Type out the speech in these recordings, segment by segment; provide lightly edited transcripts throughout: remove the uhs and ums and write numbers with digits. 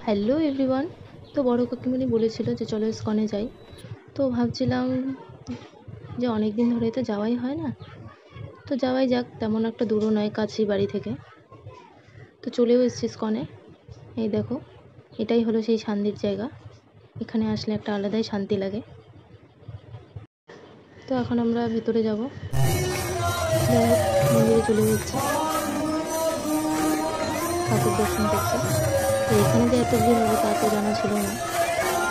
Hello everyone. তো বড় কাকিমণি বলেছিল যে চলো ইসকনে যাই। তো ভাবছিলাম যে অনেক দিন ধরে তো যাওয়াই হয় না, তো যাওয়াই যাক। তেমন একটা দূরও নয়, কাছেই বাড়ি থেকে। তো চলেও এসেছি ইসকনে। এই দেখো, এটাই হলো সেই শান্তির জায়গা। এখানে আসলে একটা আলাদাই শান্তি লাগে। তো এখন আমরা ভেতরে যাব। মন্দিরে চলে যাচ্ছি ঠাকুর দর্শন করতে। তো এখানে যে এত ভিড় হবে তা তো জানা ছিল না।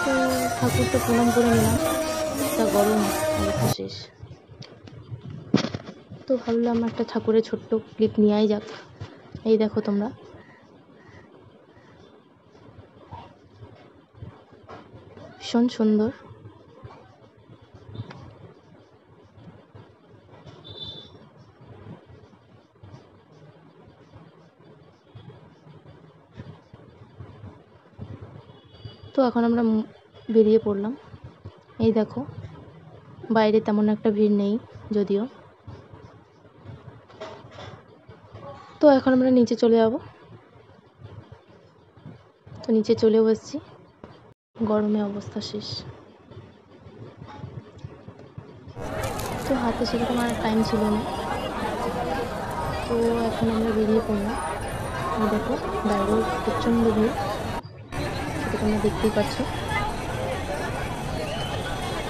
তো ঠাকুরটা প্রণাম করে নিলাম। যা গরম, অবস্থা শেষ। তো ভাবলাম একটা ঠাকুরের ছোট্ট ক্লিপ নেওয়াই যাক। এই দেখো তোমরা, ভীষণ সুন্দর। তো এখন আমরা বেরিয়ে পড়লাম। এই দেখো, বাইরে তেমন একটা ভিড় নেই যদিও। তো এখন আমরা নিচে চলে যাব। তো নিচে চলেও এসেছি, গরমে অবস্থা শেষ। তো হাতে সেরকম আর টাইম ছিল না, তো এখন আমরা বেরিয়ে পড়লাম। এই দেখো, বাইরেও প্রচণ্ড ভিড়, সেটা তোমরা দেখতেই পাচ্ছ।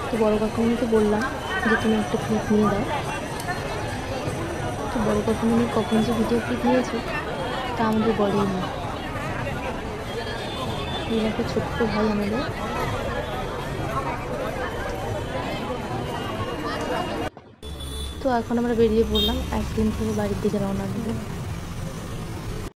তো বড় কাকুমণিকে বললাম যে তুমি একটা ক্লিপ নিয়ে দাও। তো বড় কাকুমণি কখন যে ভিডিও ক্লিপ নিয়েছে তা আমাদের বলেই না। এই দেখো ছোট্ট ভাই আমাদের। তো এখন আমরা বেরিয়ে পড়লাম, আইসক্রিম খেয়ে বাড়ির দিকে রওনা দেবো।